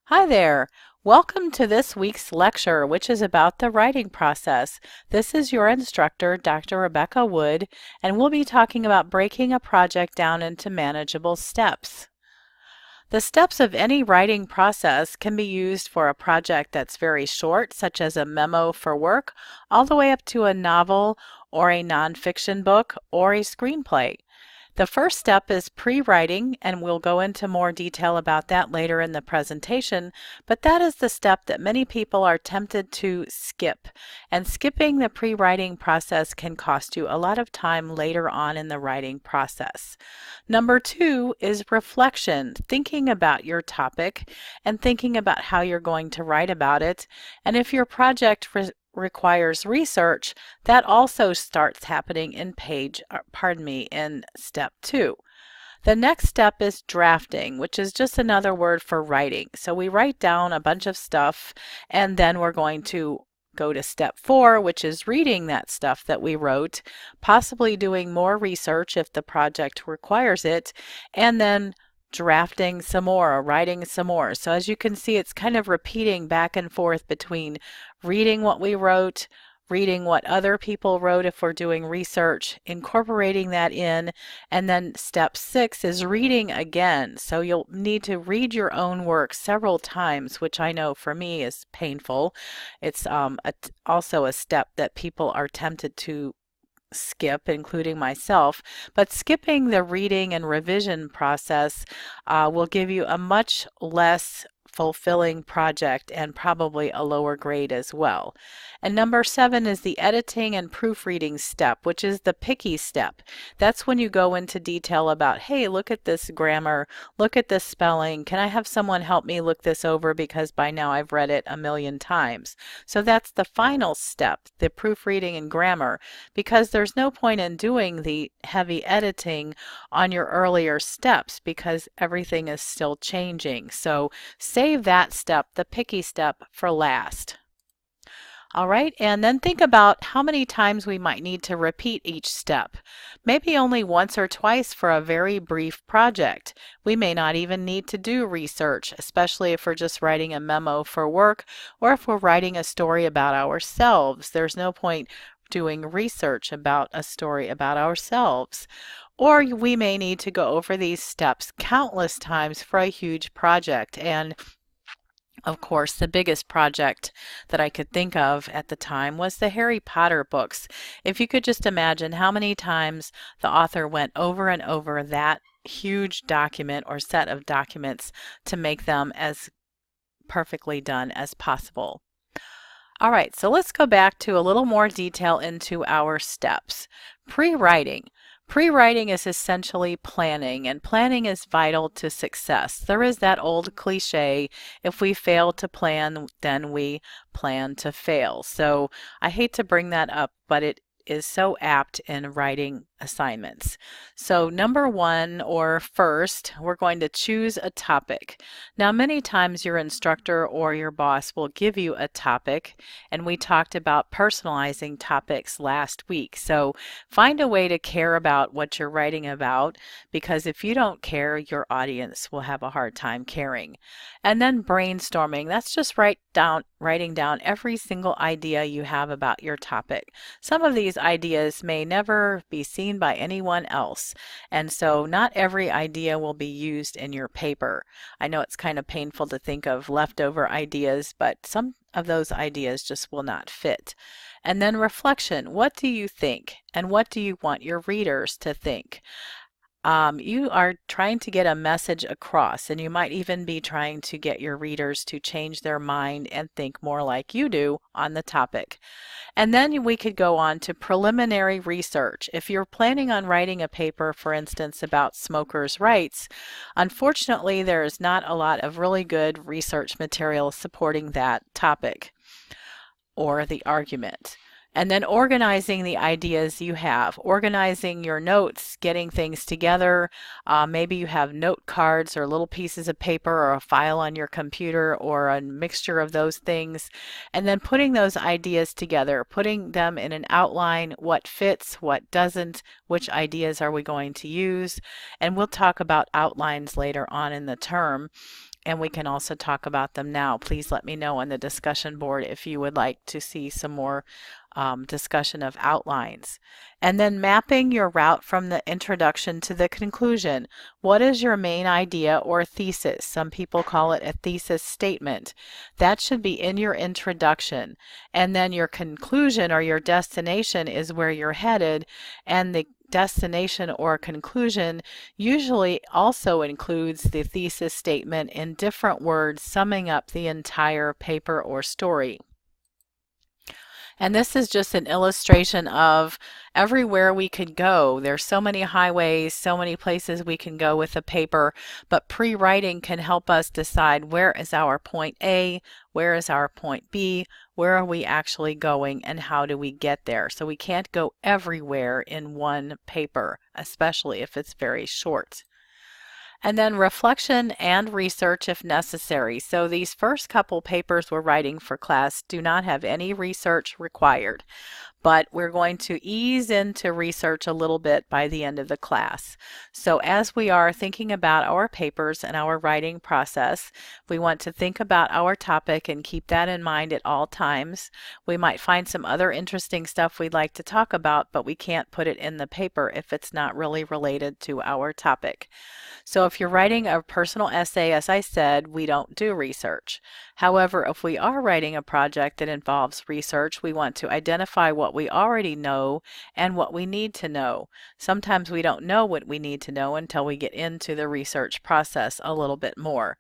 Hi there. Welcome to this week's lecture, which is about the writing process. This is your instructor, Dr. Rebecca Wood, and we'll be talking about breaking a project down into manageable steps. The steps of any writing process can be used for a project that's very short, such as a memo for work, all the way up to a novel or a nonfiction book or a screenplay. The first step is pre-writing, and we'll go into more detail about that later in the presentation, but that is the step that many people are tempted to skip. And skipping the pre-writing process can cost you a lot of time later on in the writing process. Number two is reflection, thinking about your topic and thinking about how you're going to write about it. And if your project requires research, that also starts happening in in step two. The next step is drafting, which is just another word for writing. So we write down a bunch of stuff and then we're going to go to step four, which is reading that stuff that we wrote, possibly doing more research if the project requires it, and then drafting some more or writing some more. So as you can see, it's kind of repeating back and forth between reading what we wrote, reading what other people wrote if we're doing research, incorporating that in, and then step six is reading again. So you'll need to read your own work several times, which I know for me is painful. It's also a step that people are tempted to skip, including myself, but skipping the reading and revision process will give you a much less fulfilling project and probably a lower grade as well. And number seven is the editing and proofreading step, which is the picky step. That's when you go into detail about, hey, look at this grammar, look at this spelling, can I have someone help me look this over because by now I've read it a million times. So that's the final step, the proofreading and grammar, because there's no point in doing the heavy editing on your earlier steps because everything is still changing. So save that step, the picky step, for last. All right, and then think about how many times we might need to repeat each step. Maybe only once or twice for a very brief project. We may not even need to do research, especially if we're just writing a memo for work or if we're writing a story about ourselves. There's no point doing research about a story about ourselves. Or we may need to go over these steps countless times for a huge project. And of course, the biggest project that I could think of at the time was the Harry Potter books. If you could just imagine how many times the author went over and over that huge document or set of documents to make them as perfectly done as possible. All right, so let's go back to a little more detail into our steps. Pre-writing. Pre-writing is essentially planning, and planning is vital to success. There is that old cliche, if we fail to plan, then we plan to fail. So I hate to bring that up, but it is so apt in writing assignments. So number one, or first, we're going to choose a topic. Now, many times your instructor or your boss will give you a topic, and we talked about personalizing topics last week. So find a way to care about what you're writing about, because if you don't care, your audience will have a hard time caring. And then brainstorming. That's just writing down every single idea you have about your topic. Some of these ideas may never be seen by anyone else, and so not every idea will be used in your paper. I know it's kind of painful to think of leftover ideas, but some of those ideas just will not fit. And then reflection. What do you think? And what do you want your readers to think? You are trying to get a message across, and you might even be trying to get your readers to change their mind and think more like you do on the topic. And then we could go on to preliminary research. If you're planning on writing a paper, for instance, about smokers' rights, unfortunately, there is not a lot of really good research material supporting that topic or the argument. And then organizing the ideas you have, organizing your notes, getting things together. Maybe you have note cards or little pieces of paper or a file on your computer or a mixture of those things. And then putting those ideas together, putting them in an outline, what fits, what doesn't, which ideas are we going to use. And we'll talk about outlines later on in the term. And we can also talk about them now. Please let me know on the discussion board if you would like to see some more discussion of outlines. And then mapping your route from the introduction to the conclusion. What is your main idea or thesis? Some people call it a thesis statement. That should be in your introduction. And then your conclusion or your destination is where you're headed, and the destination or conclusion usually also includes the thesis statement in different words summing up the entire paper or story. And this is just an illustration of everywhere we could go. There's so many highways, so many places we can go with a paper, but pre-writing can help us decide where is our point A, where is our point B, where are we actually going, and how do we get there. So we can't go everywhere in one paper, especially if it's very short. And then reflection and research if necessary. So these first couple papers we're writing for class do not have any research required, but we're going to ease into research a little bit by the end of the class. So as we are thinking about our papers and our writing process, we want to think about our topic and keep that in mind at all times. We might find some other interesting stuff we'd like to talk about, but we can't put it in the paper if it's not really related to our topic. So if you're writing a personal essay, as I said, we don't do research. However, if we are writing a project that involves research, we want to identify what we already know and what we need to know. Sometimes we don't know what we need to know until we get into the research process a little bit more.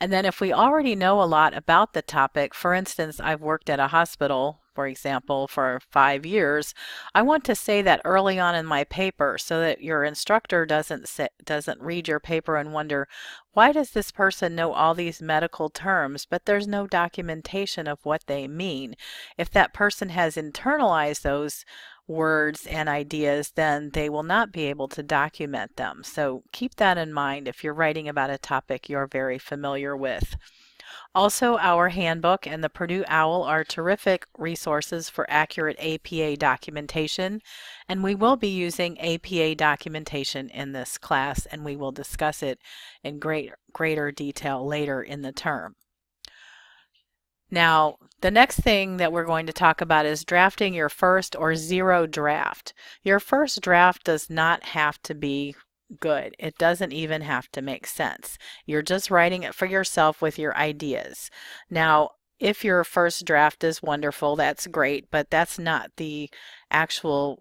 And then if we already know a lot about the topic, for instance, I've worked at a hospital, for example, for 5 years, I want to say that early on in my paper so that your instructor doesn't read your paper and wonder, why does this person know all these medical terms, but there's no documentation of what they mean? If that person has internalized those words and ideas, then they will not be able to document them. So keep that in mind if you're writing about a topic you're very familiar with. Also, our handbook and the Purdue OWL are terrific resources for accurate APA documentation, and we will be using APA documentation in this class, and we will discuss it in greater detail later in the term. Now, the next thing that we're going to talk about is drafting your first or zero draft. Your first draft does not have to be good. It doesn't even have to make sense. You're just writing it for yourself with your ideas. Now, if your first draft is wonderful, that's great, but that's not the actual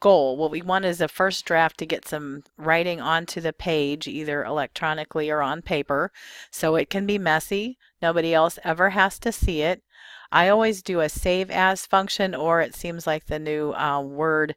goal. What we want is a first draft to get some writing onto the page, either electronically or on paper, so it can be messy. Nobody else ever has to see it. I always do a save as function, or it seems like the new Word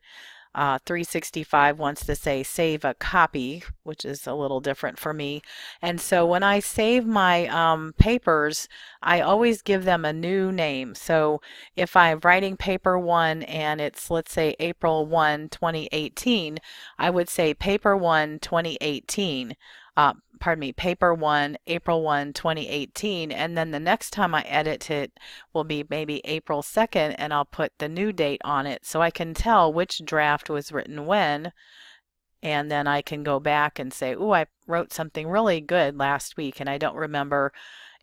365 wants to say save a copy, which is a little different for me. And so when I save my papers, I always give them a new name. So if I'm writing paper 1 and it's, let's say, April 1, 2018, I would say paper 1, 2018. Paper 1, April 1, 2018, and then the next time I edit it will be maybe April 2nd, and I'll put the new date on it so I can tell which draft was written when, and then I can go back and say, oh, I wrote something really good last week and I don't remember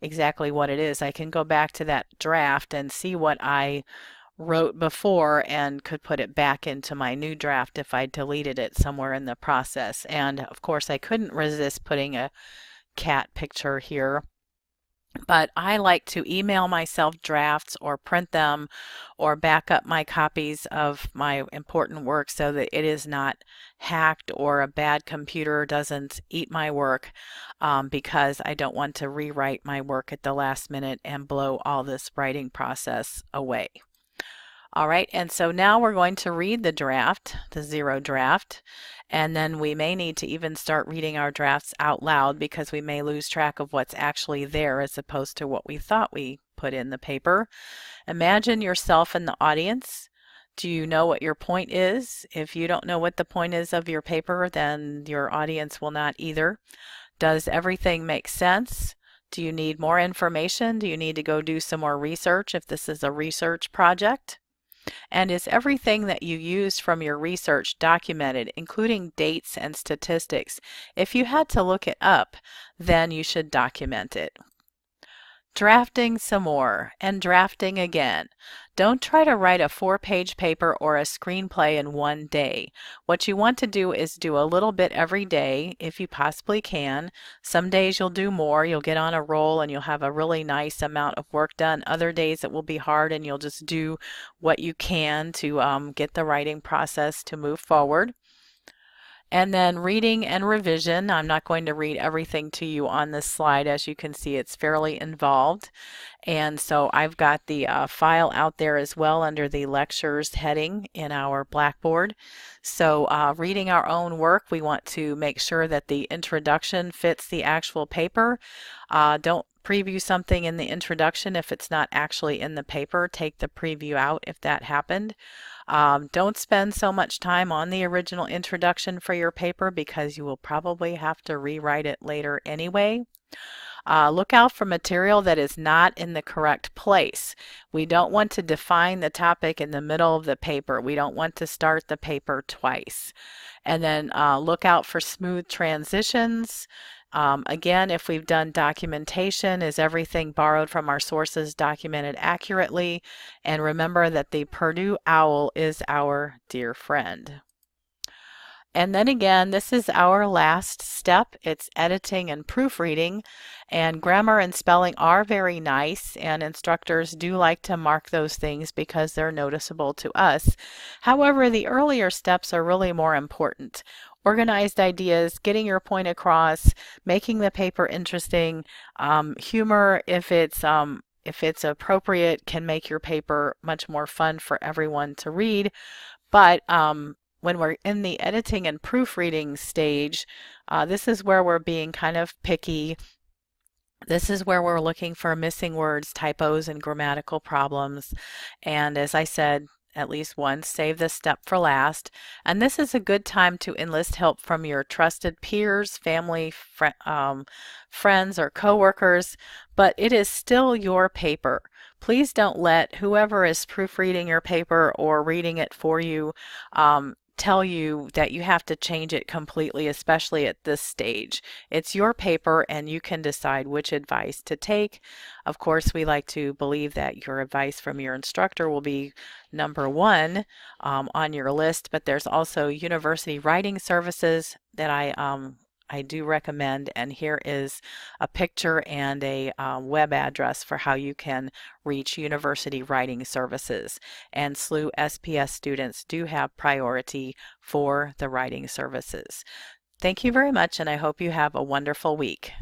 exactly what it is. I can go back to that draft and see what I wrote before and could put it back into my new draft if I deleted it somewhere in the process. And of course I couldn't resist putting a cat picture here, but I like to email myself drafts or print them or back up my copies of my important work so that it is not hacked or a bad computer doesn't eat my work, because I don't want to rewrite my work at the last minute and blow all this writing process away. All right, and so now we're going to read the draft, the zero draft, and then we may need to even start reading our drafts out loud because we may lose track of what's actually there as opposed to what we thought we put in the paper. Imagine yourself in the audience. Do you know what your point is? If you don't know what the point is of your paper, then your audience will not either. Does everything make sense? Do you need more information? Do you need to go do some more research if this is a research project? And is everything that you used from your research documented, including dates and statistics? If you had to look it up, then you should document it. Drafting some more and drafting again. Don't try to write a 4-page paper or a screenplay in one day. What you want to do is do a little bit every day if you possibly can. Some days you'll do more, you'll get on a roll and you'll have a really nice amount of work done. Other days it will be hard and you'll just do what you can to get the writing process to move forward. And then reading and revision. I'm not going to read everything to you on this slide. As you can see, it's fairly involved. And so I've got the file out there as well under the lectures heading in our Blackboard. So reading our own work, we want to make sure that the introduction fits the actual paper. Don't preview something in the introduction if it's not actually in the paper. Take the preview out if that happened. Don't spend so much time on the original introduction for your paper because you will probably have to rewrite it later anyway. Look out for material that is not in the correct place. We don't want to define the topic in the middle of the paper. We don't want to start the paper twice. And then look out for smooth transitions. Again, if we've done documentation, is everything borrowed from our sources documented accurately? And remember that the Purdue OWL is our dear friend. And then again, this is our last step. It's editing and proofreading, and grammar and spelling are very nice, and instructors do like to mark those things because they're noticeable to us. However, the earlier steps are really more important. Organized ideas, getting your point across, making the paper interesting, humor, if it's appropriate, can make your paper much more fun for everyone to read. But when we're in the editing and proofreading stage, this is where we're being kind of picky. This is where we're looking for missing words, typos, and grammatical problems. And as I said, at least once, save this step for last. And this is a good time to enlist help from your trusted peers, family, friends, or coworkers, but it is still your paper. Please don't let whoever is proofreading your paper or reading it for you tell you that you have to change it completely, especially at this stage. It's your paper and you can decide which advice to take. Of course, we like to believe that your advice from your instructor will be number one on your list, but there's also university writing services that I do recommend, and here is a picture and a web address for how you can reach University Writing Services. And SLU SPS students do have priority for the writing services. Thank you very much, and I hope you have a wonderful week.